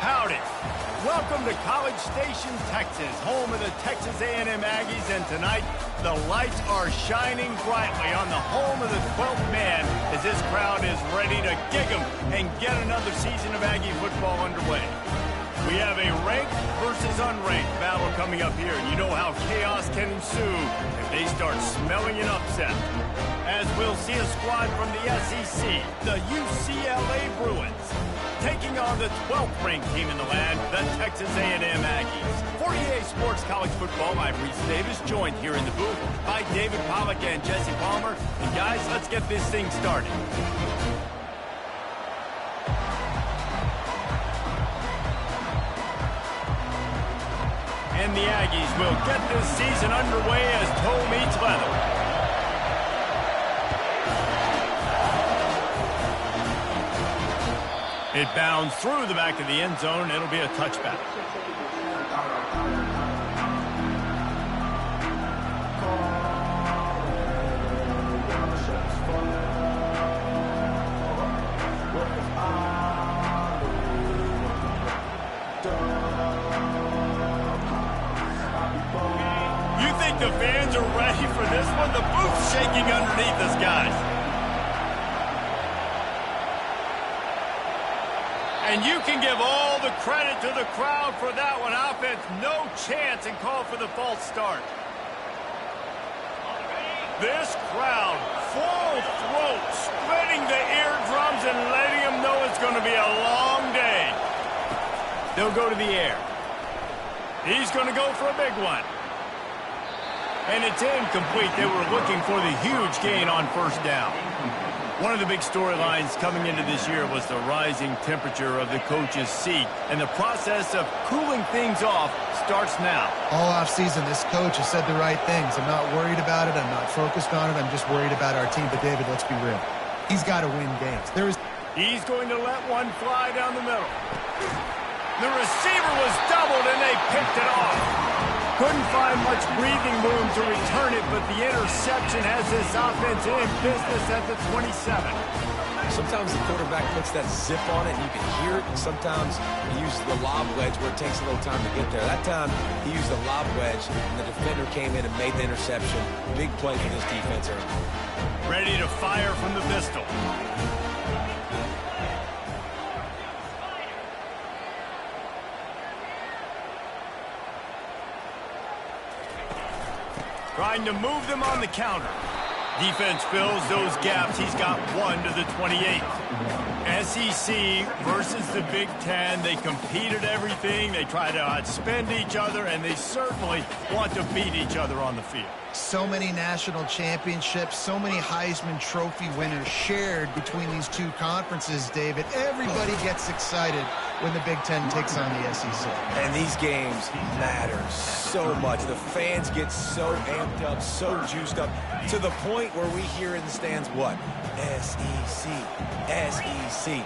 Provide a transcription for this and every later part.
Howdy. Welcome to College Station, Texas, home of the Texas A&M Aggies, and tonight the lights are shining brightly on the home of the 12th man as this crowd is ready to gig 'em and get another season of Aggie football underway. We have a ranked versus unranked battle coming up here, and you know how chaos can ensue if they start smelling an upset. As we'll see a squad from the SEC, the UCLA Bruins, taking on the 12th ranked team in the land, the Texas A&M Aggies. For EA Sports College Football, I'm Reese Davis, joined here in the booth by David Pollack and Jesse Palmer. And guys, let's get this thing started. And the Aggies will get this season underway as toe meets leather. It bounds through the back of the end zone. It'll be a touchback. You think the fans are ready for this one? The booth's shaking underneath us, guys. And you can give all the credit to the crowd for that one. Offense, no chance, and call for the false start. This crowd, full throat, splitting the eardrums and letting them know it's going to be a long day. They'll go to the air. He's going to go for a big one. And it's incomplete. They were looking for the huge gain on first down. One of the big storylines coming into this year was the rising temperature of the coach's seat, and the process of cooling things off starts now. All offseason, this coach has said the right things. I'm not worried about it. I'm not focused on it. I'm just worried about our team. But, David, let's be real. He's got to win games. He's going to let one fly down the middle. The receiver was doubled, and they picked it off. Couldn't find much breathing room to return it, but the interception has this offense in business at the 27. Sometimes the quarterback puts that zip on it, and you can hear it. And sometimes he uses the lob wedge where it takes a little time to get there. That time, he used the lob wedge, and the defender came in and made the interception. Big play for this defense early. Ready to fire from the pistol. Trying to move them on the counter. Defense fills those gaps. He's got one to the 28. SEC versus the Big Ten. They compete at everything. They try to outspend each other, and they certainly want to beat each other on the field. So many national championships, so many Heisman Trophy winners shared between these two conferences, David. Everybody gets excited when the Big Ten takes on the SEC. And these games matter so much. The fans get so amped up, so juiced up, to the point where we hear in the stands, what? SEC, SEC.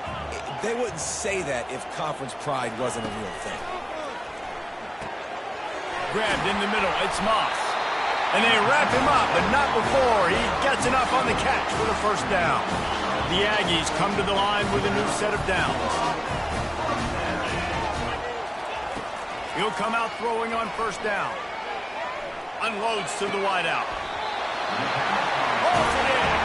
They wouldn't say that if conference pride wasn't a real thing. Grabbed in the middle, it's Moss. And they wrap him up, but not before he gets enough on the catch for the first down. The Aggies come to the line with a new set of downs. He'll come out throwing on first down. Unloads to the wideout. Holds it in.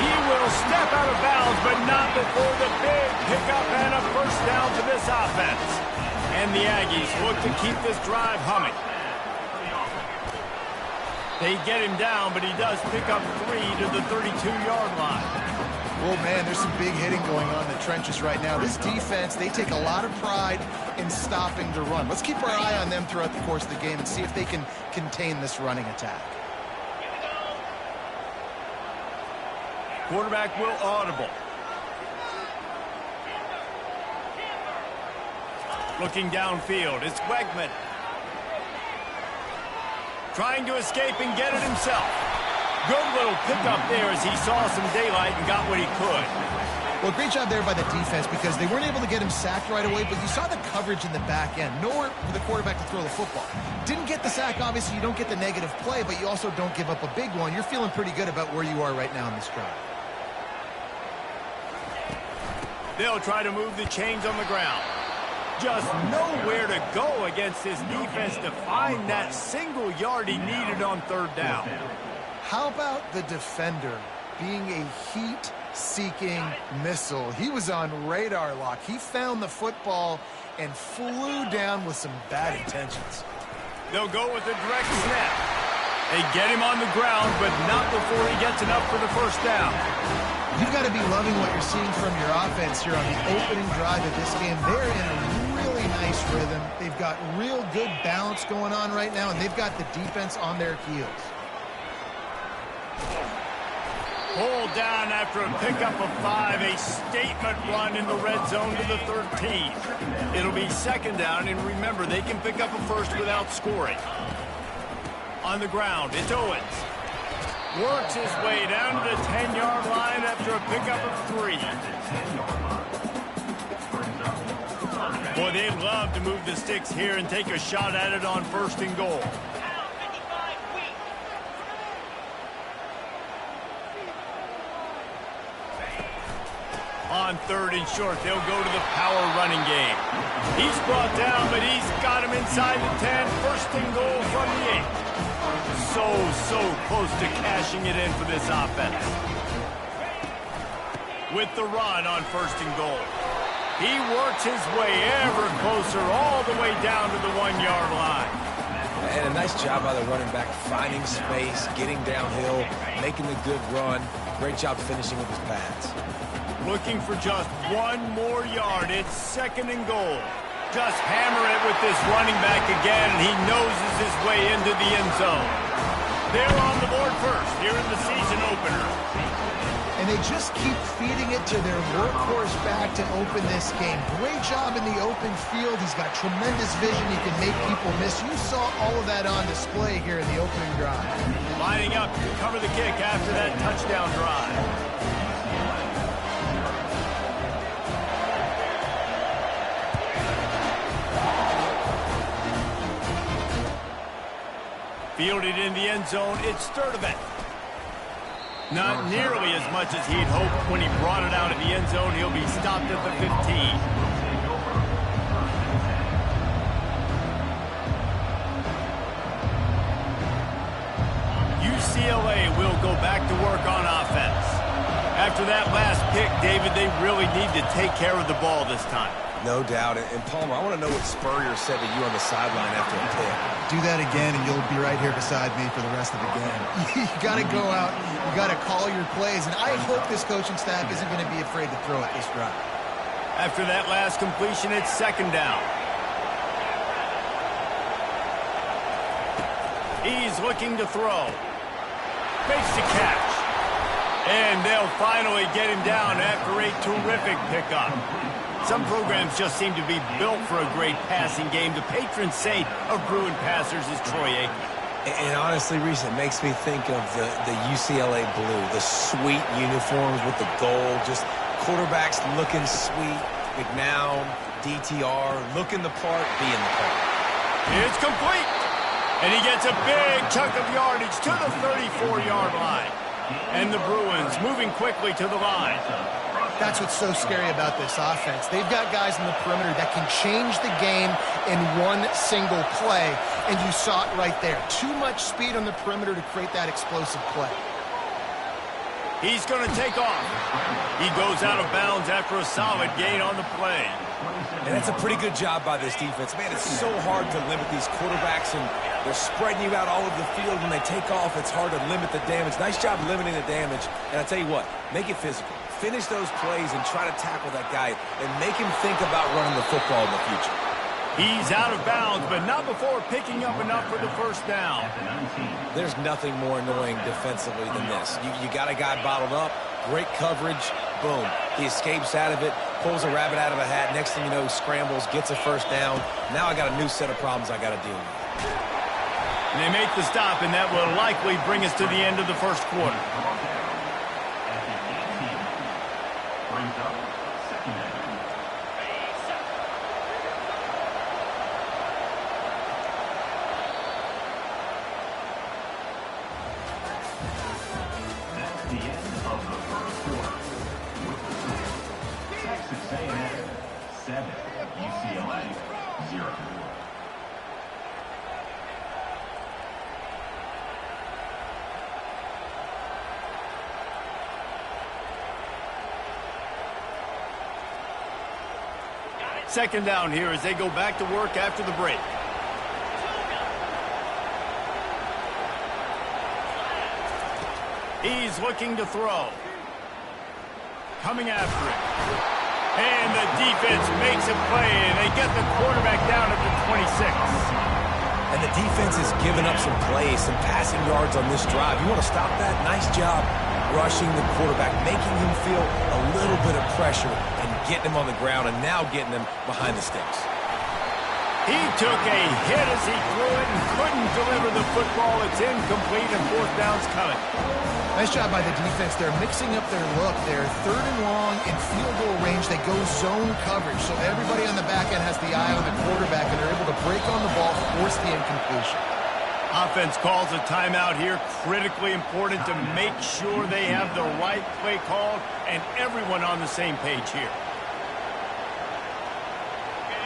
He will step out of bounds, but not before the big pickup and a first down to this offense. And the Aggies look to keep this drive humming. They get him down, but he does pick up 3 to the 32-yard line. Oh, man, there's some big hitting going on in the trenches right now. This defense, they take a lot of pride in stopping the run. Let's keep our eye on them throughout the course of the game and see if they can contain this running attack. Quarterback will audible. Looking downfield, it's Wegman. Trying to escape and get it himself. Good little pickup there as he saw some daylight and got what he could. Well, great job there by the defense because they weren't able to get him sacked right away, but you saw the coverage in the back end. Nowhere for the quarterback to throw the football. Didn't get the sack, obviously. You don't get the negative play, but you also don't give up a big one. You're feeling pretty good about where you are right now in this drive. They'll try to move the chains on the ground. Just nowhere to go against his defense to find that single yard he needed on third down. How about the defender being a heat-seeking missile? He was on radar lock. He found the football and flew down with some bad intentions. They'll go with a direct snap. They get him on the ground, but not before he gets enough for the first down. You've got to be loving what you're seeing from your offense here on the opening drive of this game. They're in a really nice rhythm. They've got real good balance going on right now, and they've got the defense on their heels. Pulled down after a pickup of 5, a statement run in the red zone to the 13. It'll be second down, and remember, they can pick up a first without scoring. On the ground, it's Owens. Works his way down to the 10-yard line after a pickup of 3. Boy, they'd love to move the sticks here and take a shot at it on first and goal. On third and short, they'll go to the power running game. He's brought down, but he's got him inside the 10. First and goal from the 8. So close to cashing it in for this offense. With the run on first and goal. He works his way ever closer all the way down to the 1-yard line. And a nice job by the running back, finding space, getting downhill, making a good run. Great job finishing with his pads. Looking for just one more yard. It's second and goal. Just hammer it with this running back again, and he noses his way into the end zone. They're on the board first here in the season opener. And they just keep feeding it to their workhorse back to open this game. Great job in the open field. He's got tremendous vision. He can make people miss. You saw all of that on display here in the opening drive. Lining up to cover the kick after that touchdown drive. Fielded in the end zone, it's Sturdivant. Not nearly as much as he'd hoped when he brought it out of the end zone. He'll be stopped at the 15. UCLA will go back to work on offense. After that last pick, David, they really need to take care of the ball this time. No doubt. And Palmer, I want to know what Spurrier said to you on the sideline after a pick. Do that again, and you'll be right here beside me for the rest of the game. You got to go out. You got to call your plays, and I hope this coaching staff isn't going to be afraid to throw it this drive. After that last completion, it's second down. He's looking to throw. Makes the catch. And they'll finally get him down after a terrific pickup. Some programs just seem to be built for a great passing game. The patron saint of Bruin passers is Troy Aikman. And honestly, Reese, it makes me think of the UCLA blue, the sweet uniforms with the gold, just quarterbacks looking sweet, McNown, DTR, looking the part, being the part. It's complete. And he gets a big chunk of yardage to the 34-yard line. And the Bruins moving quickly to the line. That's what's so scary about this offense. They've got guys in the perimeter that can change the game in one single play, and you saw it right there. Too much speed on the perimeter to create that explosive play. He's going to take off. He goes out of bounds after a solid gain on the play. And that's a pretty good job by this defense. Man, it's so hard to limit these quarterbacks, and they're spreading you out all over the field. When they take off, it's hard to limit the damage. Nice job limiting the damage. And I tell you what, make it physical. Finish those plays and try to tackle that guy and make him think about running the football in the future. He's out of bounds, but not before picking up enough for the first down. There's nothing more annoying defensively than this. You got a guy bottled up, great coverage, boom. He escapes out of it, pulls a rabbit out of a hat. Next thing you know, he scrambles, gets a first down. Now I got a new set of problems I got to deal with. And they make the stop, and that will likely bring us to the end of the first quarter. UCLA, 0. Second down here as they go back to work after the break. He's looking to throw. Coming after it. And the defense makes a play, and they get the quarterback down at the 26. And the defense has given up some plays, some passing yards on this drive. You want to stop that? Nice job rushing the quarterback, making him feel a little bit of pressure and getting him on the ground and now getting him behind the sticks. He took a hit as he threw it and couldn't deliver the football. It's incomplete and fourth down's coming. Nice job by the defense. They're mixing up their look. They're third and long in field goal range. They go zone coverage, so everybody on the back end has the eye on the quarterback, and they're able to break on the ball, force the incompletion. Offense calls a timeout here. Critically important to make sure they have the right play called and everyone on the same page here.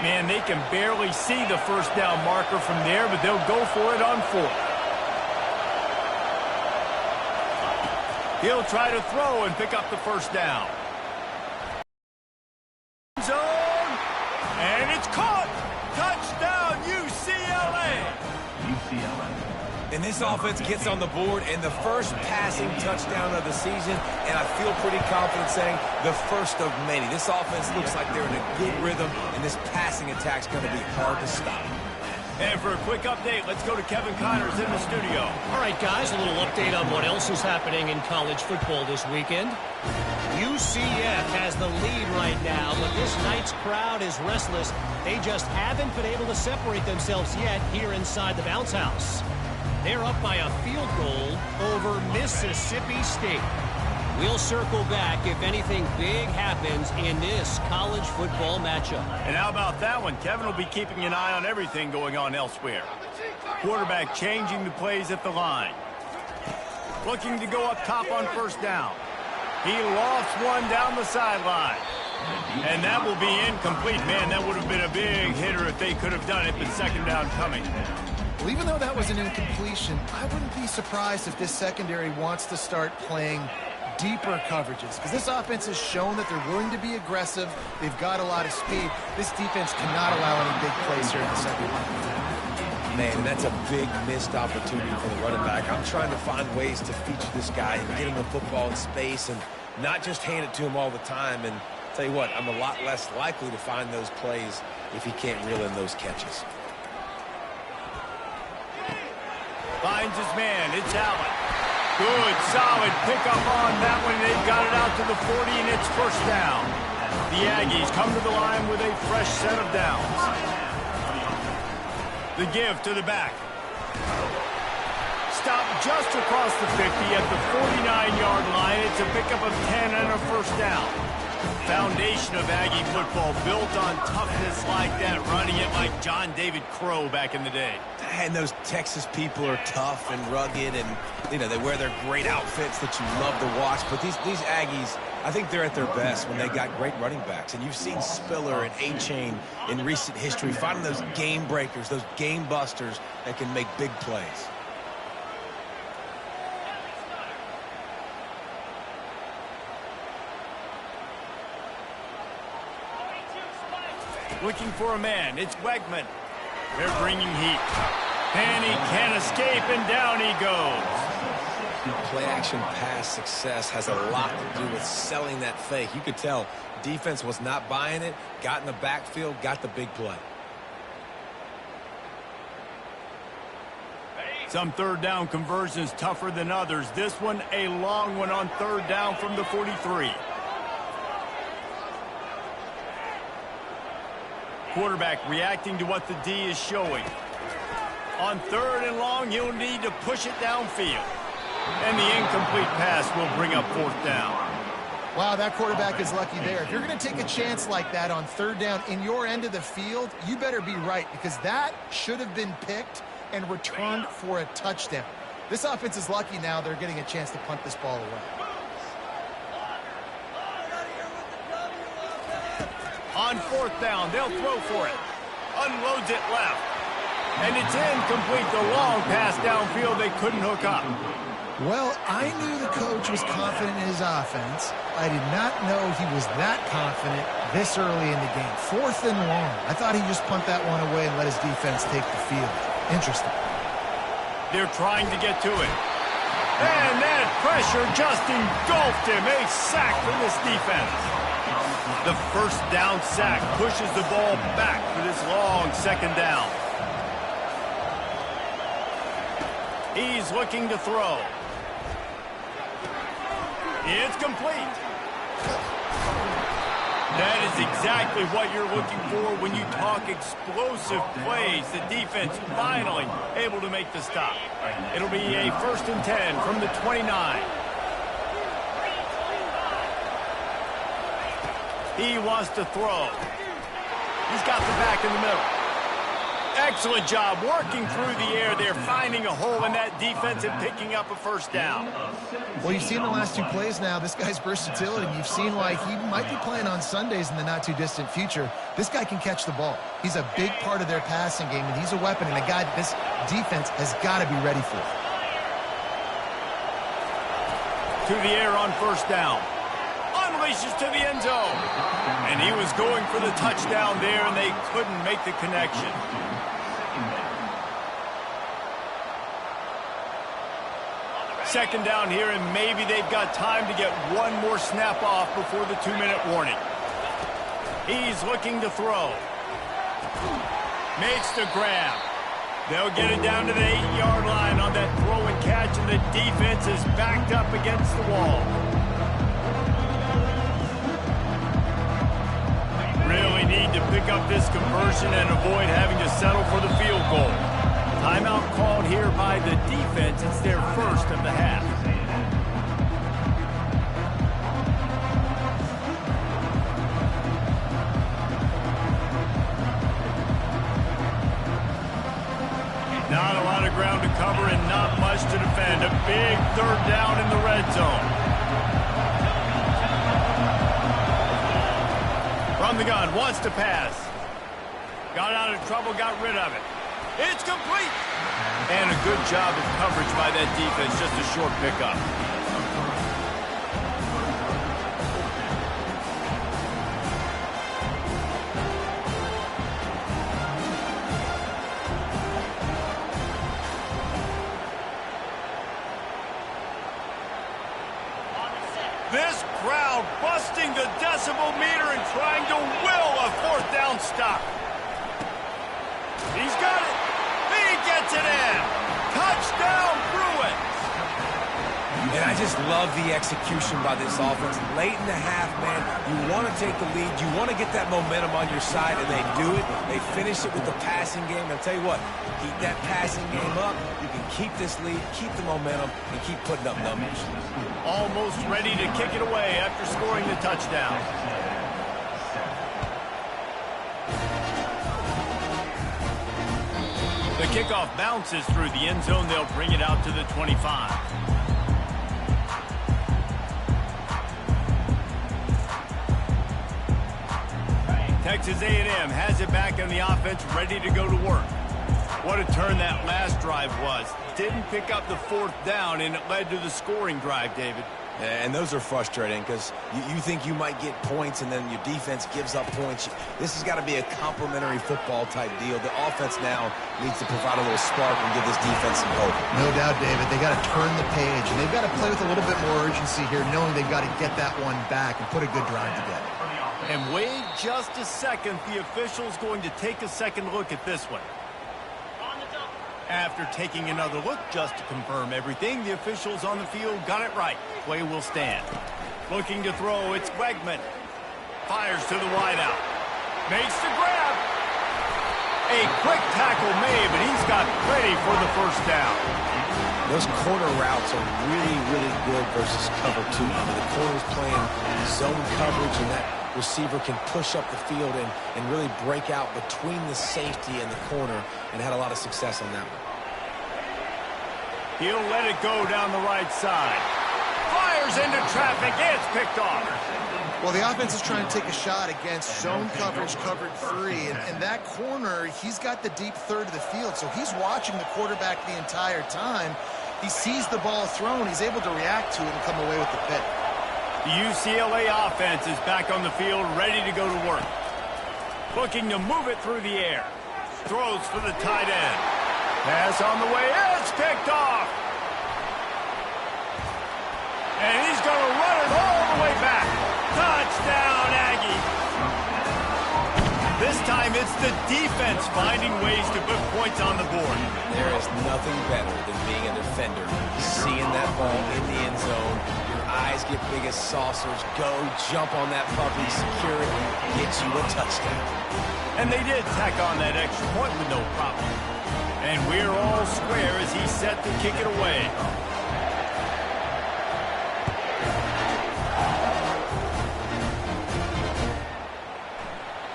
Man, they can barely see the first down marker from there, but they'll go for it on fourth. He'll try to throw and pick up the first down. Zone, and it's caught. Touchdown, UCLA. UCLA. And this offense gets on the board and the first passing touchdown of the season, and I feel pretty confident saying the first of many. This offense looks like they're in a good rhythm, and this passing attack's going to be hard to stop. And for a quick update, let's go to Kevin Connors in the studio. All right, guys, a little update on what else is happening in college football this weekend. UCF has the lead right now, but this night's crowd is restless. They just haven't been able to separate themselves yet here inside the bounce house. They're up by a field goal over Mississippi State. We'll circle back if anything big happens in this college football matchup. And how about that one? Kevin will be keeping an eye on everything going on elsewhere. Quarterback changing the plays at the line. Looking to go up top on first down. He lofts one down the sideline. And that will be incomplete. Man, that would have been a big hitter if they could have done it, but second down coming. Well, even though that was an incompletion, I wouldn't be surprised if this secondary wants to start playing deeper coverages, because this offense has shown that they're willing to be aggressive. They've got a lot of speed. This defense cannot allow any big plays here in the second half. Man, that's a big missed opportunity for the running back. I'm trying to find ways to feature this guy and get him the football in space and not just hand it to him all the time. And tell you what, I'm a lot less likely to find those plays if he can't reel in those catches. Finds his man. It's Allen. Good, solid pickup on that one. They've got it out to the 40, and it's first down. The Aggies come to the line with a fresh set of downs. The give to the back. Stop just across the 50 at the 49-yard line. It's a pickup of 10 and a first down. Foundation of Aggie football built on toughness like that, running it like John David Crow back in the day. And those Texas people are tough and rugged, and you know they wear their great outfits that you love to watch. But these Aggies, I think they're at their best when they got great running backs. And you've seen Spiller and A-Chain in recent history finding those game breakers, those game busters that can make big plays. Looking for a man. It's Wegman. They're bringing heat. And he can't escape, and down he goes. Play-action pass success has a lot to do with selling that fake. You could tell defense was not buying it, got in the backfield, got the big play. Some third down conversions tougher than others. This one, a long one on third down from the 43. Quarterback reacting to what the D is showing. On third and long, he'll need to push it downfield. And the incomplete pass will bring up fourth down. Wow, that quarterback is lucky there. If you're going to take a chance like that on third down in your end of the field, you better be right, because that should have been picked and returned for a touchdown. This offense is lucky now they're getting a chance to punt this ball away. On fourth down, they'll throw for it. Unloads it left. And it's incomplete. The long pass downfield they couldn't hook up. Well, I knew the coach was confident in his offense. I did not know he was that confident this early in the game. Fourth and long. I thought he'd just punt that one away and let his defense take the field. Interesting. They're trying to get to it. And that pressure just engulfed him. A sack for this defense. The first down sack pushes the ball back for this long second down. He's looking to throw. It's complete. That is exactly what you're looking for when you talk explosive plays. The defense finally able to make the stop. It'll be a 1st and 10 from the 29. He wants to throw. He's got the back in the middle. Excellent job working through the air there, finding a hole in that defense and picking up a first down. Well, you've seen the last 2 plays now. This guy's versatility. You've seen why he might be playing on Sundays in the not-too-distant future. This guy can catch the ball. He's a big part of their passing game, and he's a weapon and a guy that this defense has got to be ready for. To the air on first down. Unleashes to the end zone. And he was going for the touchdown there, and they couldn't make the connection. Second down here, and maybe they've got time to get one more snap off before the 2-minute warning. He's looking to throw. Makes the grab. They'll get it down to the 8-yard line on that throw and catch, and the defense is backed up against the wall. Really need to pick up this conversion and avoid having to settle for the field goal. Timeout called here by the defense. It's their first of the half. Not a lot of ground to cover and not much to defend. A big 3rd down in the red zone. From the gun, wants to pass. Got out of trouble, got rid of it. It's complete. And a good job of coverage by that defense, just a short pickup. This crowd busting the decibel meter and trying to will a 4th down stop. He's got it. He gets it in. Touchdown, Bruins. And I just love the execution by this offense. Late in the half, man, you want to take the lead. You want to get that momentum on your side, and they do it. They finish it with the passing game. I'll tell you what, keep that passing game up. You can keep this lead, keep the momentum, and keep putting up numbers. Almost ready to kick it away after scoring the touchdown. The kickoff bounces through the end zone. They'll bring it out to the 25. Texas A&M has it back on the offense, ready to go to work. What a turn that last drive was. Didn't pick up the 4th down, and it led to the scoring drive, David. And those are frustrating because you think you might get points and then your defense gives up points. This has got to be a complimentary football type deal. The offense now needs to provide a little spark and give this defense some hope. No doubt, David. They got to turn the page, and they've got to play with a little bit more urgency here, knowing they've got to get that one back and put a good drive together. And wait just a second. The official's going to take a second look at this one. After taking another look just to confirm everything, the officials on the field got it right. Play will stand. Looking to throw, it's Wegman. Fires to the wideout. Makes the grab. A quick tackle made, but he's got plenty for the first down. Those corner routes are really, really good versus cover 2. I mean, the corner's playing zone coverage, and that receiver can push up the field and really break out between the safety and the corner, and had a lot of success on that one. He'll let it go down the right side. Fires into traffic. It's picked off. Well, the offense is trying to take a shot against zone coverage, covered 3, and that corner, he's got the deep third of the field, so he's watching the quarterback the entire time. He sees the ball thrown, he's able to react to it and come away with the pick. The UCLA offense is back on the field, ready to go to work. Looking to move it through the air. Throws for the tight end. Pass on the way, it's picked off. And he's going to run it all the way back. Touchdown, Aggie. This time it's the defense finding ways to put points on the board. There is nothing better than being a defender. Seeing that ball in the end zone, your eyes get big as saucers. Go, jump on that puppy, secure it, get you a touchdown. And they did tack on that extra point with no problem. And we're all square as he's set to kick it away.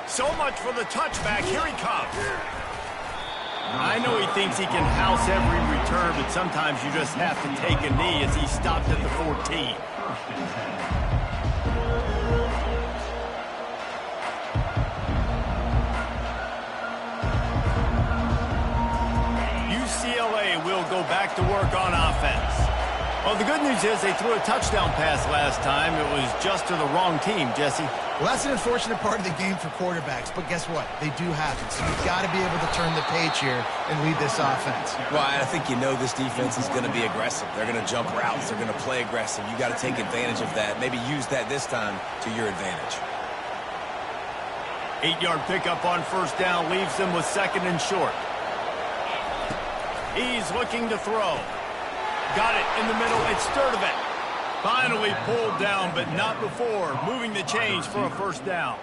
So much for the touchback. Here he comes. I know he thinks he can house every return, but sometimes you just have to take a knee as he stopped at the 14. UCLA will go back to work on offense. Well, the good news is they threw a touchdown pass last time. It was just to the wrong team, Jesse. Well, that's an unfortunate part of the game for quarterbacks, but guess what? They do happen, so you've got to be able to turn the page here and lead this offense. Well, I think you know this defense is going to be aggressive. They're going to jump routes. They're going to play aggressive. You got to take advantage of that. Maybe use that this time to your advantage. 8-yard pickup on first down leaves them with second and short. He's looking to throw. Got it in the middle. It's Sturdivant. Finally pulled down, but not before. Moving the chains for a first down.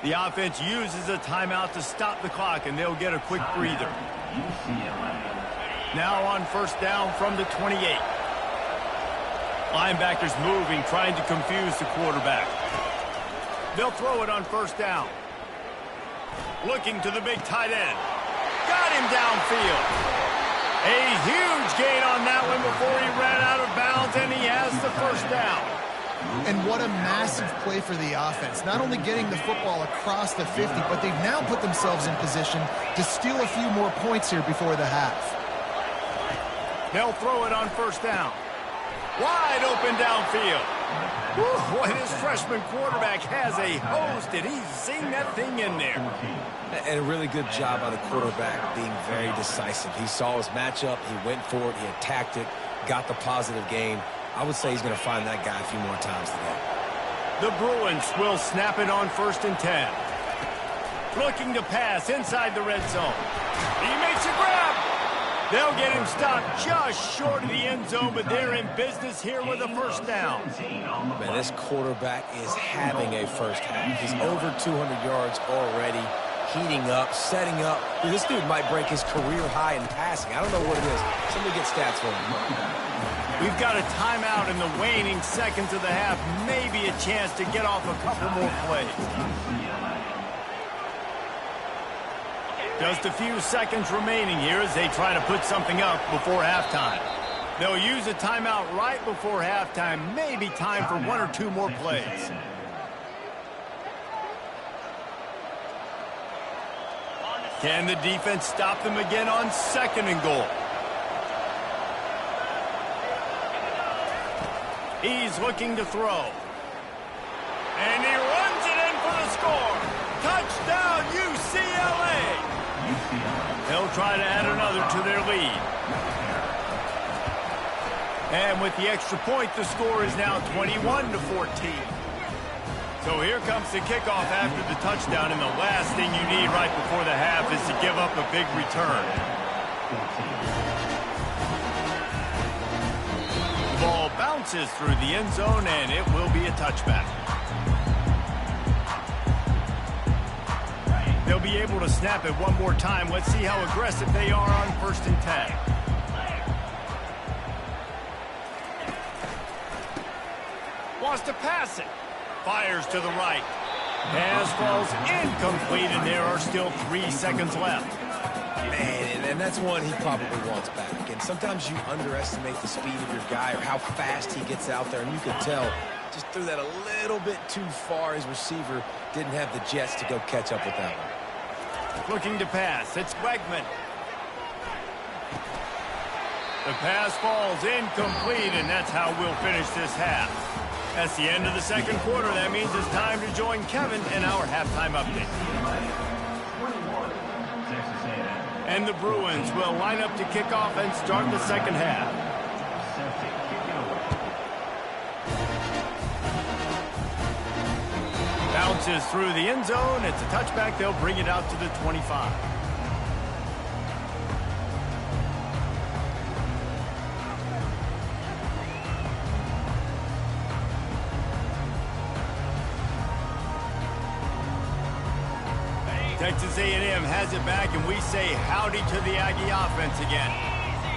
The offense uses a timeout to stop the clock, and they'll get a quick breather. Now on first down from the 28. Linebackers moving, trying to confuse the quarterback. They'll throw it on first down. Looking to the big tight end. Got him downfield. A huge gain on that one before he ran out of bounds, and he has the first down. And what a massive play for the offense. Not only getting the football across the 50, but they've now put themselves in position to steal a few more points here before the half. They'll throw it on first down. Wide open downfield. Whew, boy, this freshman quarterback has a host, and he's seeing that thing in there. And a really good job by the quarterback being very decisive. He saw his matchup, he went for it, he attacked it, got the positive gain. I would say he's going to find that guy a few more times today. The Bruins will snap it on first and 10. Looking to pass inside the red zone. He makes a grab. They'll get him stopped just short of the end zone, but they're in business here with a first down. Man, this quarterback is having a first half. He's over 200 yards already, heating up, setting up. Dude, this dude might break his career high in passing. I don't know what it is. Somebody get stats for him. We've got a timeout in the waning seconds of the half. Maybe a chance to get off a couple more plays. Just a few seconds remaining here as they try to put something up before halftime. They'll use a timeout right before halftime. Maybe time for one or two more plays. Can the defense stop them again on second and goal? He's looking to throw. And he runs it in for the score. Touchdown, UCLA. They'll try to add another to their lead. And with the extra point, the score is now 21-14. So here comes the kickoff after the touchdown, and the last thing you need right before the half is to give up a big return. The ball bounces through the end zone, and it will be a touchback. They'll be able to snap it one more time. Let's see how aggressive they are on first and 10. Wants to pass it. Fires to the right. Pass falls incomplete, and there are still 3 seconds left. Man, and that's one he probably wants back. And sometimes you underestimate the speed of your guy or how fast he gets out there, and you can tell Just threw that a little bit too far. His receiver didn't have the jets to go catch up with that one. Looking to pass. It's Wegman. The pass falls incomplete, and that's how we'll finish this half. That's the end of the second quarter. That means it's time to join Kevin in our halftime update. 21, Texas A&M. And the Bruins will line up to kick off and start the second half. Set to kick it away. Bounces through the end zone. It's a touchback. They'll bring it out to the 25. Texas A&M has it back, and we say howdy to the Aggie offense again.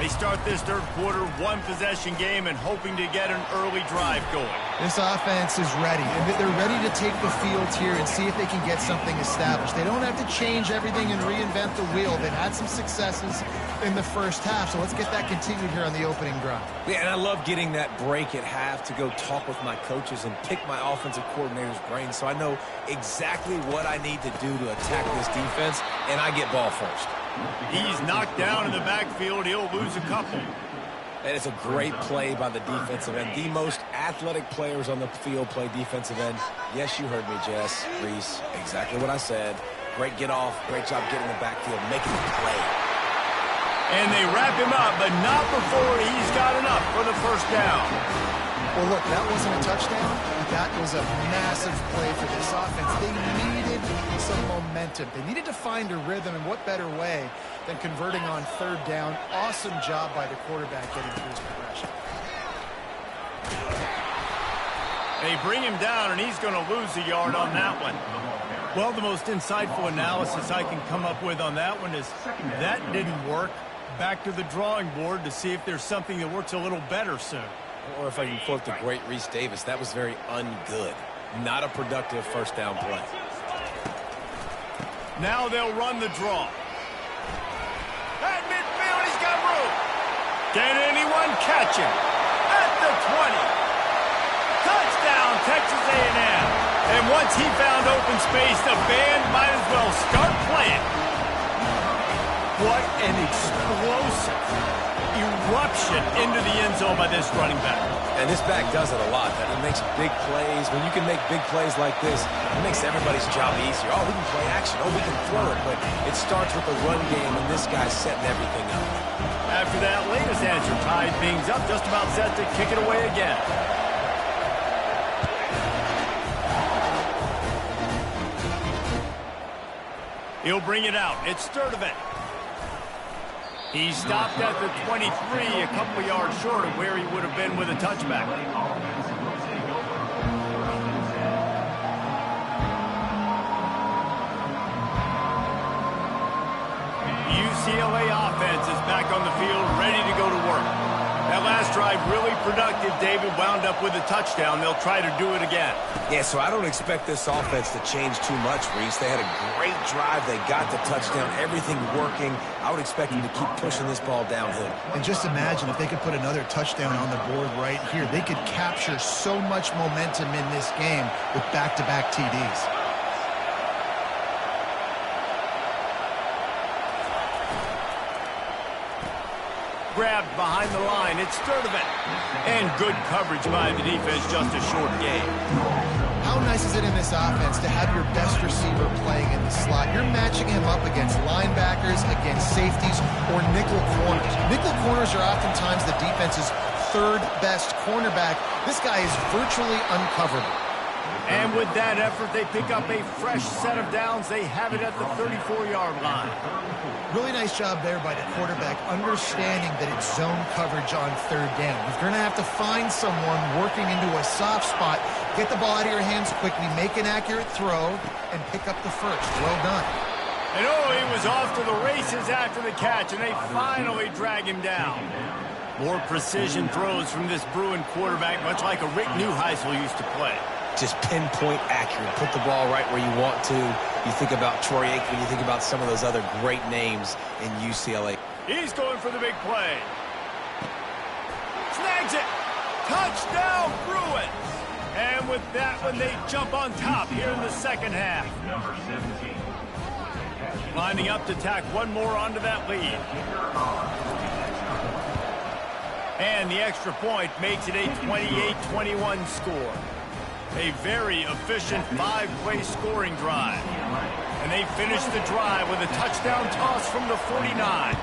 They start this third quarter, one-possession game, and hoping to get an early drive going. This offense is ready, and they're ready to take the field here and see if they can get something established. They don't have to change everything and reinvent the wheel. They've had some successes in the first half, so let's get that continued here on the opening drive. Yeah, and I love getting that break at half to go talk with my coaches and pick my offensive coordinator's brain so I know exactly what I need to do to attack this defense, and I get ball first. He's knocked down in the backfield. He'll lose a couple. And it's a great play by the defensive end. The most athletic players on the field play defensive end. Yes, you heard me, Jess, Reese. Exactly what I said. Great get off. Great job getting the backfield, making the play. And they wrap him up, but not before he's got enough for the first down. Well, look, that wasn't a touchdown, but that was a massive play for this offense. They needed some momentum. They needed to find a rhythm, and what better way than converting on third down. Awesome job by the quarterback getting through his progression. They bring him down, and he's going to lose a yard on that one. Well, the most insightful analysis I can come up with on that one is that didn't work. Back to the drawing board to see if there's something that works a little better soon. Or if I can quote the great Reese Davis, that was very ungood. Not a productive first down play. Now they'll run the draw. At midfield, he's got room. Can anyone catch him? At the 20. Touchdown, Texas A&M. And once he found open space, the band might as well start playing. What an explosive eruption into the end zone by this running back. And this back does it a lot. That he makes big plays. When you can make big plays like this, it makes everybody's job easier. Oh, we can play action. Oh, we can throw it. But it starts with the run game, and this guy's setting everything up. After that latest answer tied things up, just about set to kick it away again. He'll bring it out. It's Sturdivant. He stopped at the 23, a couple yards short of where he would have been with a touchback. UCLA offense is back on the field, ready to go to work. That last drive really productive. David wound up with a touchdown. They'll try to do it again. Yeah, so I don't expect this offense to change too much, Reese. They had a great drive. They got the touchdown. Everything working. I would expect them to keep pushing this ball downhill. And just imagine if they could put another touchdown on the board right here. They could capture so much momentum in this game with back-to-back TDs. Grabbed behind the line. It's Sturdivant. And good coverage by the defense, just a short game. How nice is it in this offense to have your best receiver playing in the slot? You're matching him up against linebackers, against safeties, or nickel corners. Nickel corners are oftentimes the defense's third best cornerback. This guy is virtually uncoverable. And with that effort, they pick up a fresh set of downs. They have it at the 34-yard line. Really nice job there by the quarterback, understanding that it's zone coverage on third down. You're going to have to find someone working into a soft spot, get the ball out of your hands quickly, make an accurate throw, and pick up the first. Well done. And he was off to the races after the catch, and they finally drag him down. More precision throws from this Bruin quarterback, much like a Rick Neuheisel used to play. Just pinpoint accurate. Put the ball right where you want to. You think about Troy Aikman, you think about some of those other great names in UCLA. He's going for the big play. Snags it. Touchdown, Bruins. And with that one, they jump on top here in the second half. Number 17. Lining up to tack one more onto that lead. And the extra point makes it a 28-21 score. A very efficient 5-play scoring drive. And they finish the drive with a touchdown toss from the 49.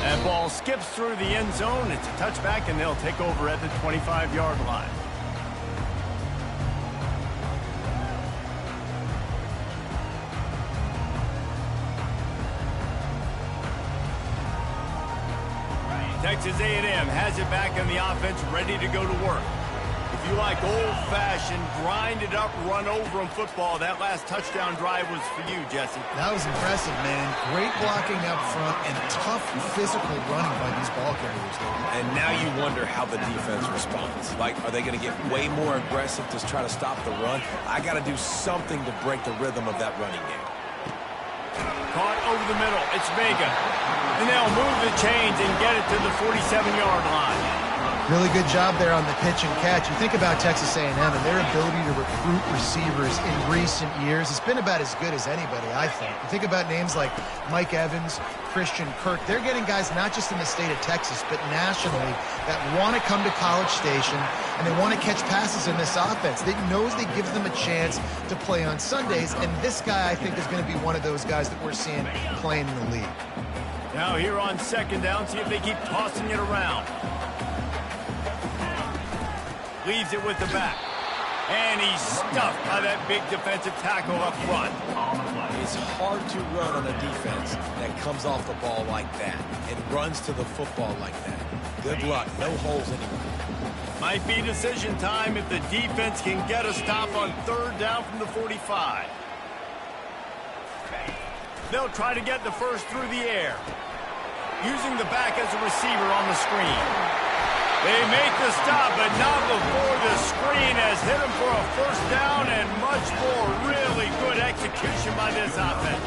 That ball skips through the end zone. It's a touchback, and they'll take over at the 25-yard line. Texas A&M has it back in the offense, ready to go to work. If you like old-fashioned, grind-it-up, run-over-'em football, that last touchdown drive was for you, Jesse. That was impressive, man. Great blocking up front and tough physical running by these ball carriers. And now you wonder how the defense responds. Like, are they going to get way more aggressive to try to stop the run? I got to do something to break the rhythm of that running game. Caught over the middle. It's Vega. And they'll move the chains and get it to the 47-yard line. Really good job there on the pitch and catch. You think about Texas A&M and their ability to recruit receivers in recent years. It's been about as good as anybody, I think. You think about names like Mike Evans, Christian Kirk. They're getting guys not just in the state of Texas, but nationally that want to come to College Station and they want to catch passes in this offense. They knows they give them a chance to play on Sundays, and this guy, I think, is going to be one of those guys that we're seeing playing in the league. Now here on second down, see if they keep tossing it around. Leaves it with the back. And he's stuffed by that big defensive tackle up front. It's hard to run on a defense that comes off the ball like that and runs to the football like that. Good luck. No holes anywhere. Might be decision time if the defense can get a stop on third down from the 45. They'll try to get the first through the air. Using the back as a receiver on the screen. They make the stop, but not before the screen has hit them for a first down and much more. Really good execution by this offense.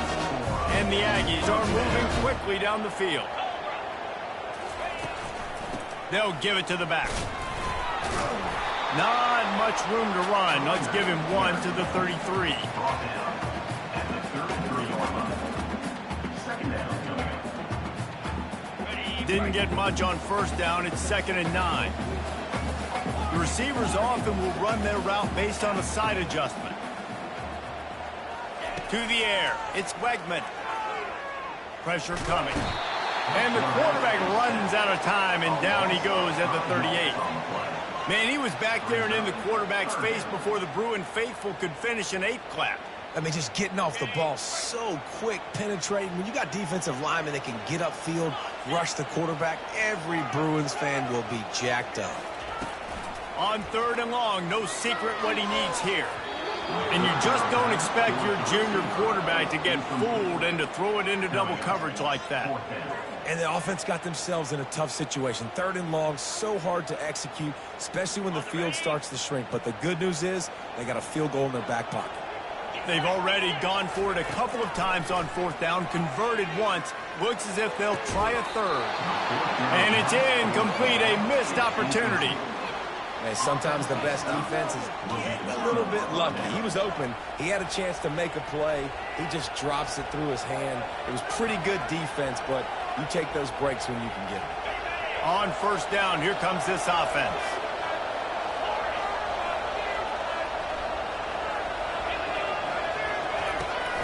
And the Aggies are moving quickly down the field. They'll give it to the back. Not much room to run. Let's give him one to the 33. Didn't get much on first down. It's 2nd and 9. The receivers often will run their route based on a side adjustment. To the air. It's Wegman. Pressure coming. And the quarterback runs out of time, and down he goes at the 38. Man, he was back there and in the quarterback's face before the Bruin faithful could finish an 8 clap. I mean, just getting off the ball so quick, penetrating. When you got defensive linemen that can get upfield, rush the quarterback, every Bruins fan will be jacked up. On 3rd and long, no secret what he needs here. And you just don't expect your junior quarterback to get fooled and to throw it into double coverage like that. And the offense got themselves in a tough situation. 3rd and long, so hard to execute, especially when the field starts to shrink. But the good news is they got a field goal in their back pocket. They've already gone for it a couple of times on 4th down, converted once. Looks as if they'll try a 3rd. And it's incomplete, a missed opportunity. And sometimes the best defense is getting a little bit lucky. He was open. He had a chance to make a play. He just drops it through his hand. It was pretty good defense, but you take those breaks when you can get them. On 1st down, here comes this offense.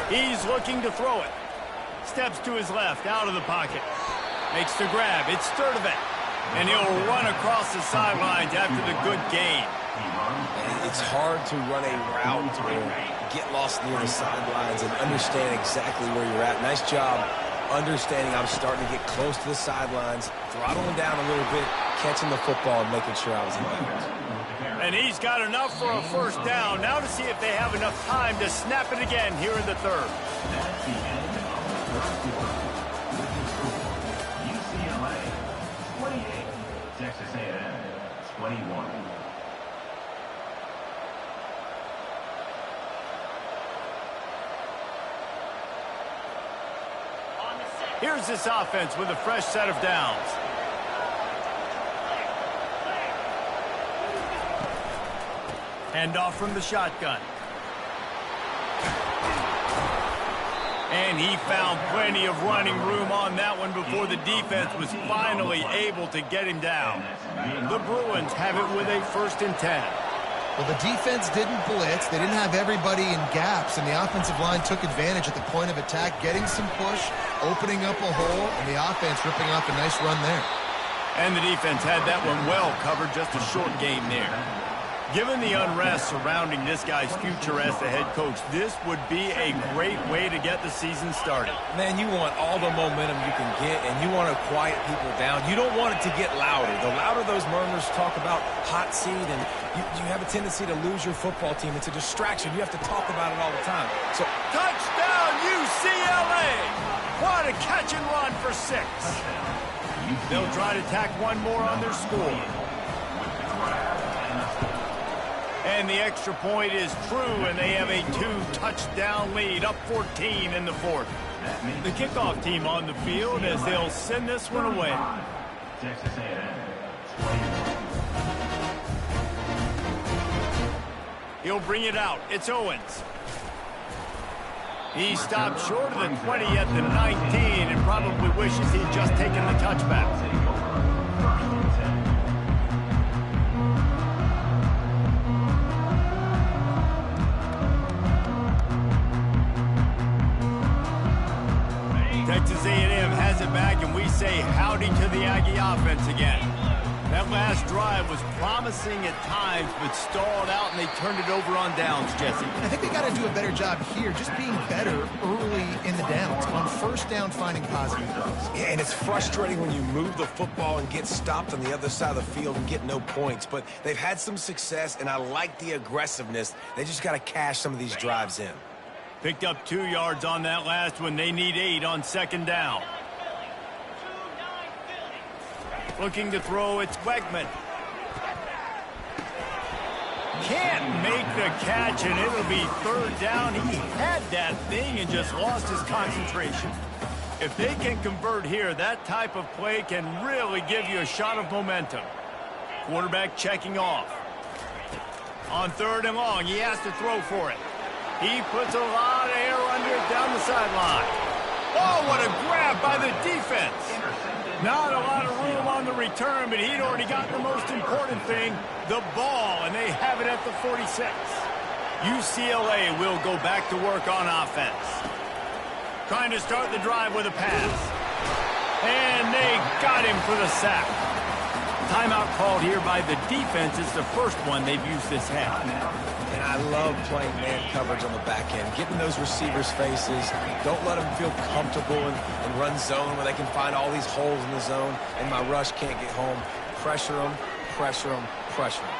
He's looking to throw it. Steps to his left, out of the pocket. Makes the grab. It's Sturdivant. And he'll run across the sidelines after the good gain. It's hard to run a route or get lost near the sidelines and understand exactly where you're at. Nice job understanding I'm starting to get close to the sidelines, throttling down a little bit, catching the football and making sure I was in bounds. And he's got enough for a 1st down. Now to see if they have enough time to snap it again here in the 3rd. That's the end of the 3rd quarter. UCLA 28, Texas A&M 21. Here's this offense with a fresh set of downs. Hand off from the shotgun. And he found plenty of running room on that one before the defense was finally able to get him down. The Bruins have it with a 1st and 10. Well, the defense didn't blitz. They didn't have everybody in gaps, and the offensive line took advantage at the point of attack, getting some push, opening up a hole, and the offense ripping off a nice run there. And the defense had that one well covered, just a short game there. Given the unrest surrounding this guy's future as the head coach, this would be a great way to get the season started. Man, you want all the momentum you can get, and you want to quiet people down. You don't want it to get louder. The louder those murmurs talk about hot seat, and you have a tendency to lose your football team. It's a distraction. You have to talk about it all the time. So, touchdown, UCLA! What a catch and run for 6. They'll try to tack one more on their score. And the extra point is true, and they have a 2-touchdown lead, up 14 in the 4th. The kickoff team on the field as they'll send this one away. Texas A&M, 21. He'll bring it out. It's Owens. He stopped short of the 20 at the 19 and probably wishes he'd just taken the touchback. Texas A&M has it back, and we say howdy to the Aggie offense again. That last drive was promising at times, but stalled out, and they turned it over on downs, Jesse. I think they got to do a better job here, just being better early in the downs. On 1st down, finding positive throws. yeah, and it's frustrating when you move the football and get stopped on the other side of the field and get no points. But they've had some success, and I like the aggressiveness. They just got to cash some of these drives in. Picked up 2 yards on that last one. They need 8 on 2nd down. Looking to throw, it's Wegman. Can't make the catch, and it'll be 3rd down. He had that thing and just lost his concentration. If they can convert here, that type of play can really give you a shot of momentum. Quarterback checking off. On 3rd and long, he has to throw for it. He puts a lot of air under it down the sideline. Oh, what a grab by the defense. Not a lot of room on the return, but he'd already got the most important thing, the ball, and they have it at the 46. UCLA will go back to work on offense. Trying to start the drive with a pass. And they got him for the sack. Timeout called here by the defense. It's the first one they've used this half. And I love playing man coverage on the back end, getting those receivers' faces. Don't let them feel comfortable and run zone where they can find all these holes in the zone, and my rush can't get home. Pressure them, pressure them, pressure them.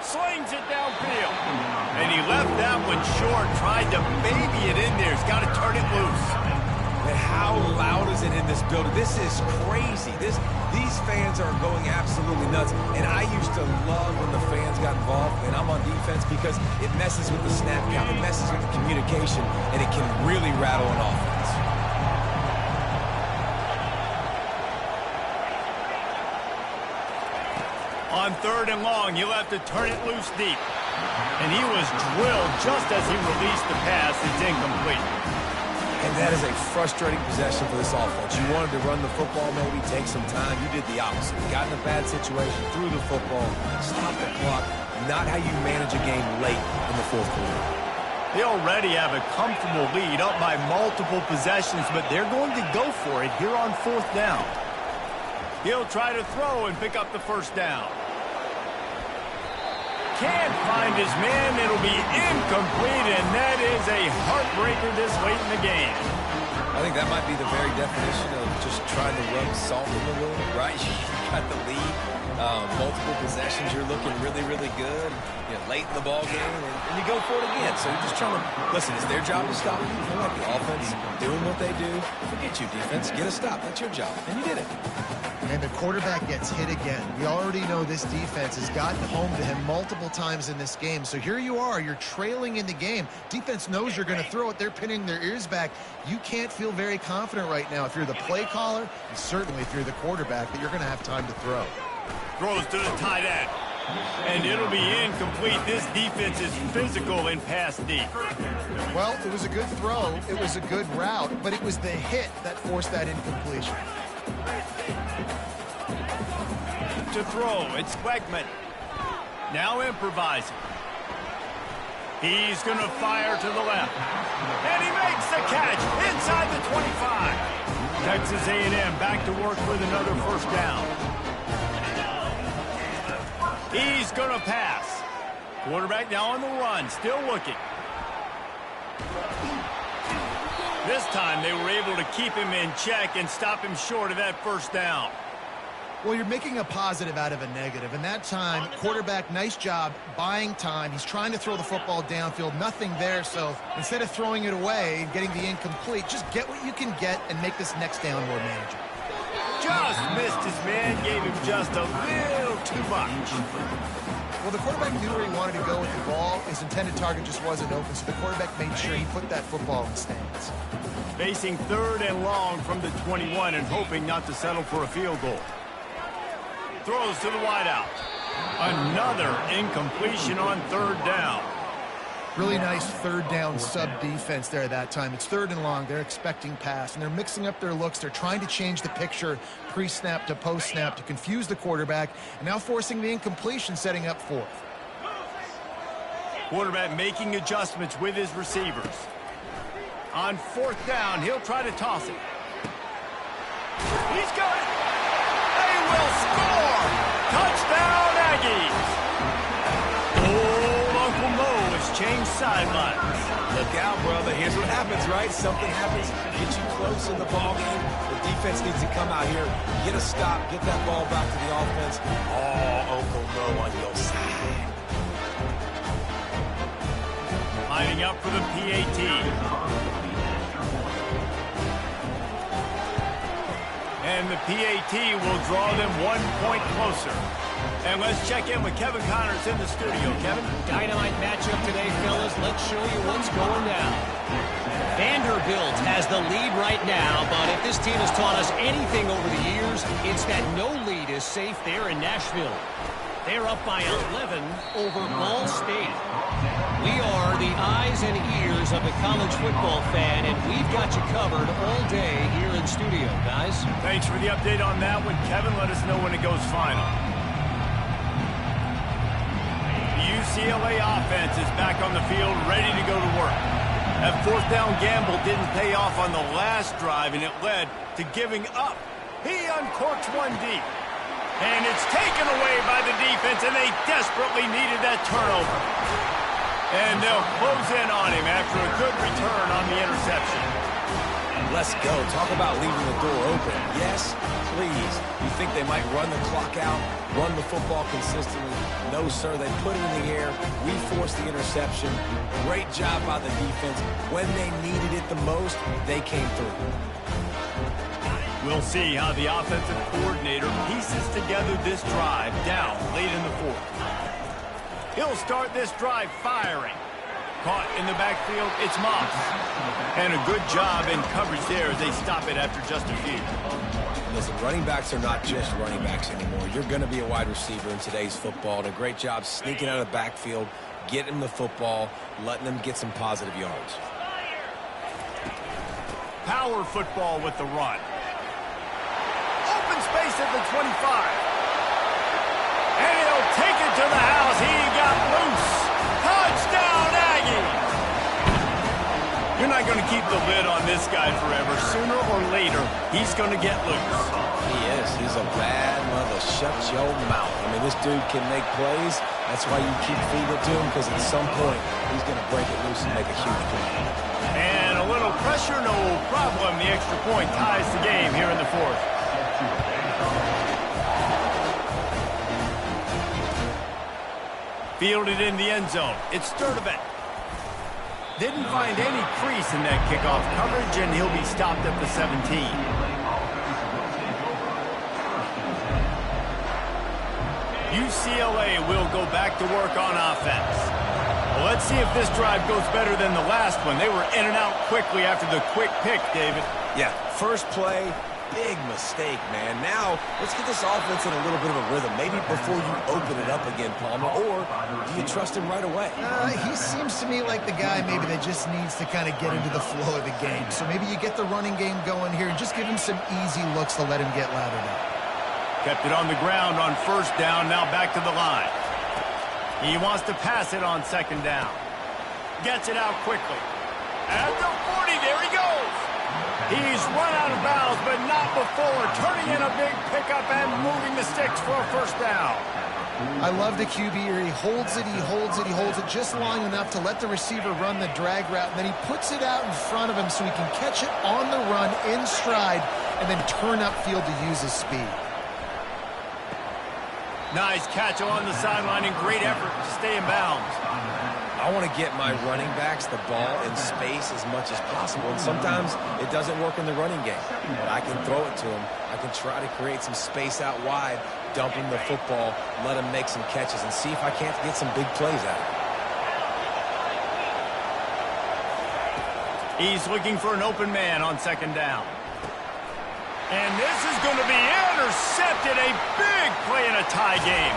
Slings it downfield. And he left that one short, tried to baby it in there. He's got to turn it loose. And how loud is it in this building? This is crazy. These fans are going absolutely nuts. And I used to love when the fans got involved, and I'm on defense, because it messes with the snap count, it messes with the communication, and it can really rattle an offense. On 3rd and long, he'll have to turn it loose deep. And he was drilled just as he released the pass. It's incomplete. And that is a frustrating possession for this offense. You wanted to run the football, maybe take some time. You did the opposite. You got in a bad situation, threw the football, stopped the clock. Not how you manage a game late in the 4th quarter. They already have a comfortable lead, up by multiple possessions, but they're going to go for it here on 4th down. He'll try to throw and pick up the 1st down. Can't find his man. It'll be incomplete, and that is a heartbreaker this late in the game. I think that might be the very definition of just trying to rub salt in the wound, right? You got the lead, multiple possessions, you're looking really, really good, late in the ball game, and you go for it again. So you're just trying to, listen, it's their job to stop you. They like the offense doing what they do. Forget you, defense. Get a stop. That's your job, and you did it. And the quarterback gets hit again. We already know this defense has gotten home to him multiple times in this game. So here you are, you're trailing in the game. Defense knows you're going to throw it. They're pinning their ears back. You can't feel very confident right now if you're the play caller, and certainly if you're the quarterback, that you're going to have time to throw. Throws to the tight end. And it'll be incomplete. This defense is physical in pass deep. Well, it was a good throw. It was a good route, but it was the hit that forced that incompletion. To throw, it's Wegman. Now improvising. He's going to fire to the left. And he makes the catch inside the 25. Texas A&M back to work with another first down. He's going to pass. Quarterback now on the run, still looking. This time they were able to keep him in check and stop him short of that first down. Well, you're making a positive out of a negative. And that time, quarterback, nice job buying time. He's trying to throw the football downfield. Nothing there, so instead of throwing it away and getting the incomplete, just get what you can get and make this next down more manageable. Just missed his man, gave him just a little too much. Well, the quarterback knew where he wanted to go with the ball. His intended target just wasn't open, so the quarterback made sure he put that football in the stands. Facing 3rd and long from the 21 and hoping not to settle for a field goal. Throws to the wideout. Another incompletion on 3rd down. Really nice 3rd down sub-defense there that time. It's 3rd and long. They're expecting pass, and they're mixing up their looks. They're trying to change the picture pre-snap to post-snap to confuse the quarterback, and now forcing the incompletion, setting up 4th. Quarterback making adjustments with his receivers. On 4th down, he'll try to toss it. He's got it. They will score. Touchdown, Aggies. Old Uncle Mo has changed sidelines. Look out, brother. Here's what happens, right? Something happens, get you close in the ball game. The defense needs to come out here, get a stop, get that ball back to the offense. Oh, Uncle Mo on your side. Lining up for the PAT. And the PAT will draw them 1 point closer. And let's check in with Kevin Connors in the studio. Kevin? Dynamite matchup today, fellas. Let's show you what's going down. Vanderbilt has the lead right now, but if this team has taught us anything over the years, it's that no lead is safe there in Nashville. They're up by 11 over Ball State. We are the eyes and ears of the college football fan, and we've got you covered all day here in studio, guys. Thanks for the update on that one, Kevin. Let us know when it goes final. The UCLA offense is back on the field, ready to go to work. That 4th down gamble didn't pay off on the last drive, and it led to giving up. He uncorks one deep. And it's taken away by the defense, and they desperately needed that turnover. And they'll close in on him after a good return on the interception. Let's go. Talk about leaving the door open. Yes, please. You think they might run the clock out, run the football consistently? No, sir. They put it in the air. We forced the interception. Great job by the defense. When they needed it the most, they came through. We'll see how the offensive coordinator pieces together this drive down late in the 4th. He'll start this drive firing. Caught in the backfield, it's Moss. And a good job in coverage there as they stop it after just a few. Listen, running backs are not just running backs anymore. You're going to be a wide receiver in today's football. And a great job sneaking out of the backfield, getting the football, letting them get some positive yards. Power football with the run. Open space at the 25. And he'll take it to the house. He got loose. Touchdown, Aggies. You're not going to keep the lid on this guy forever. Sooner or later, he's going to get loose. He is. He's a bad mother. Shut your mouth. I mean, this dude can make plays. That's why you keep feeding it to him, because at some point, he's going to break it loose and make a huge play. And a little pressure, no problem. The extra point ties the game here in the 4th. Fielded in the end zone. It's Sturdivant. Didn't find any crease in that kickoff coverage, and he'll be stopped at the 17. UCLA will go back to work on offense. Well, let's see if this drive goes better than the last one. They were in and out quickly after the quick pick, David. Yeah, first play, big mistake, man. Now, let's get this offense in a little bit of a rhythm. Maybe before you open it up again, Palmer, or do you trust him right away? He seems to me like the guy maybe that just needs to kind of get into the flow of the game. So maybe you get the running game going here and just give him some easy looks to let him get lathered up. Kept it on the ground on first down, now back to the line. He wants to pass it on second down. Gets it out quickly. At the 40, there he goes. He's run out of bounds, but not before turning in a big pickup and moving the sticks for a first down. I love the QB here. He holds it, he holds it, he holds it just long enough to let the receiver run the drag route, and then he puts it out in front of him so he can catch it on the run in stride and then turn upfield to use his speed. Nice catch along the sideline and great effort to stay in bounds. I want to get my running backs the ball in space as much as possible, and sometimes it doesn't work in the running game. But I can throw it to them. I can try to create some space out wide, dump him the football, let him make some catches, and see if I can't get some big plays out of it. He's looking for an open man on second down. And this is going to be intercepted. A big play in a tie game.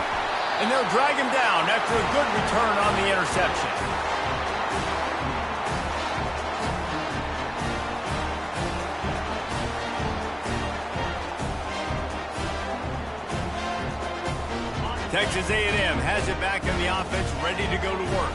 And they'll drag him down after a good return on the interception. Texas A&M has it back in the offense, ready to go to work.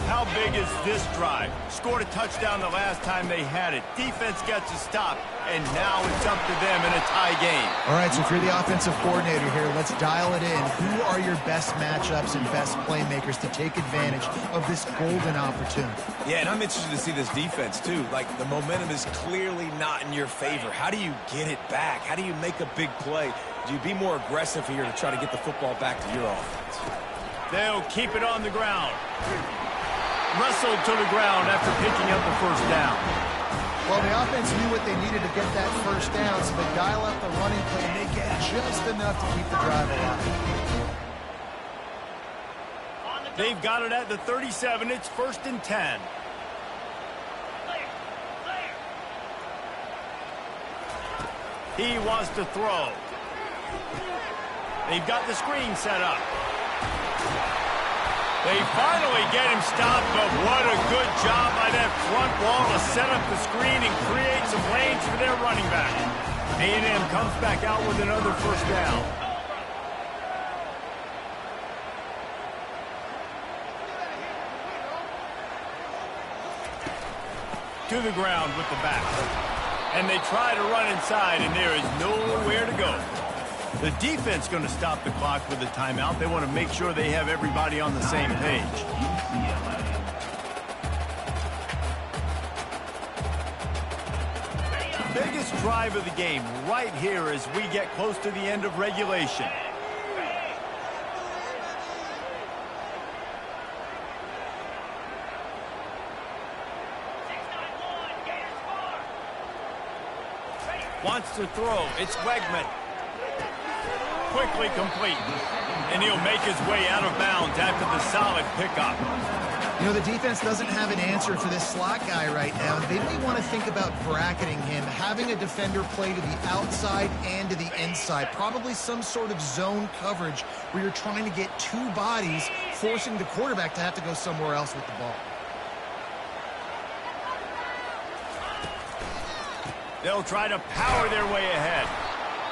How big is this drive? Scored a touchdown the last time they had it. Defense gets a stop, and now it's up to them in a tie game. All right, so if you're the offensive coordinator here, let's dial it in. Who are your best matchups and best playmakers to take advantage of this golden opportunity? Yeah, and I'm interested to see this defense, too. Like, the momentum is clearly not in your favor. How do you get it back? How do you make a big play? Do you be more aggressive here to try to get the football back to your offense? They'll keep it on the ground. Wrestled to the ground after picking up the first down. Well, the offense knew what they needed to get that first down, so they dial up the running play, and they get just enough to keep the drive alive. They've got it at the 37. It's 1st and 10. He wants to throw. They've got the screen set up. They finally get him stopped, but what a good job by that front wall to set up the screen and create some lanes for their running back. A&M comes back out with another first down. To the ground with the back. And they try to run inside, and there is nowhere to go. The defense going to stop the clock with a timeout. They want to make sure they have everybody on the same page. UCLA. Biggest drive of the game right here as we get close to the end of regulation. Wants to throw. It's Wegman. Quickly complete. And he'll make his way out of bounds after the solid pickup. You know, the defense doesn't have an answer for this slot guy right now. They may want to think about bracketing him, having a defender play to the outside and to the inside. Probably some sort of zone coverage where you're trying to get two bodies, forcing the quarterback to have to go somewhere else with the ball. They'll try to power their way ahead.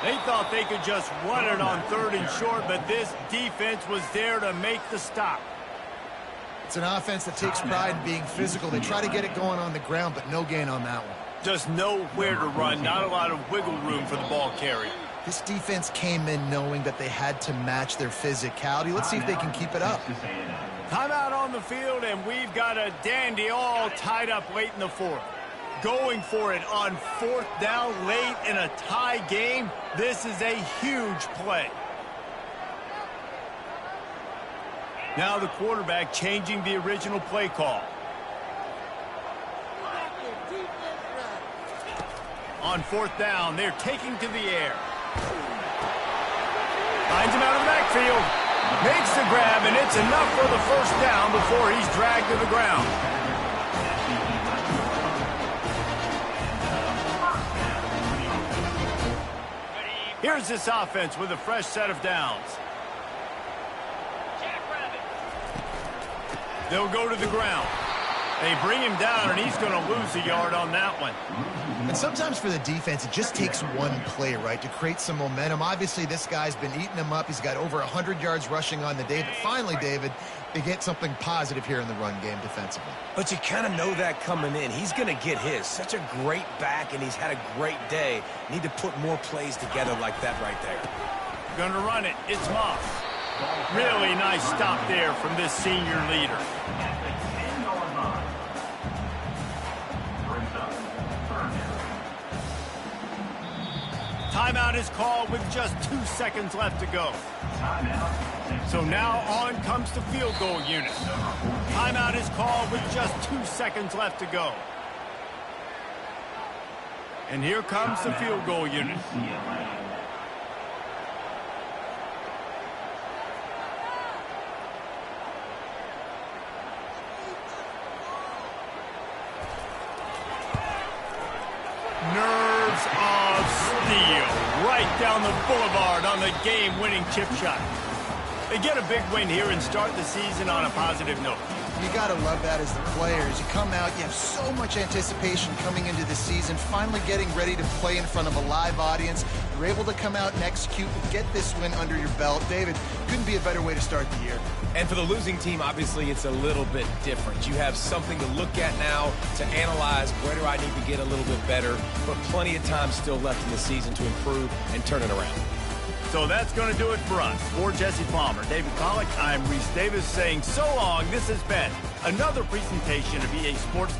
They thought they could just run it on 3rd and short, but this defense was there to make the stop. It's an offense that takes pride in being physical. They try to get it going on the ground, but no gain on that one. Just nowhere to run, not a lot of wiggle room for the ball carry. This defense came in knowing that they had to match their physicality. Let's see if they can keep it up. Timeout on the field, and we've got a dandy all tied up late in the 4th. Going for it on 4th down late in a tie game. This is a huge play. Now the quarterback changing the original play call. On 4th down, they're taking to the air. Finds him out of the backfield. Makes the grab, and it's enough for the first down before he's dragged to the ground. Here's this offense with a fresh set of downs. They'll go to the ground. They bring him down, and he's going to lose a yard on that one. And sometimes for the defense, it just takes one play, right, to create some momentum. Obviously, this guy's been eating them up. He's got over 100 yards rushing on the day. But finally, David, they get something positive here in the run game defensively. But you kind of know that coming in. He's going to get his. Such a great back, and he's had a great day. Need to put more plays together like that right there. Going to run it. It's Moss. Really nice stop there from this senior leader. Timeout is called with just 2 seconds left to go. So now on comes the field goal unit. Timeout is called with just 2 seconds left to go. And here comes the field goal unit. Nerves of steel right down the boulevard on the game-winning chip shot. They get a big win here and start the season on a positive note. You got to love that as the players. You come out, you have so much anticipation coming into the season, finally getting ready to play in front of a live audience. You're able to come out and execute and get this win under your belt. David, couldn't be a better way to start the year. And for the losing team, obviously, it's a little bit different. You have something to look at now to analyze where do I need to get a little bit better, but plenty of time still left in the season to improve and turn it around. So that's going to do it for us. For Jesse Palmer, David Pollack, I'm Reese Davis saying so long. This has been another presentation of EA Sports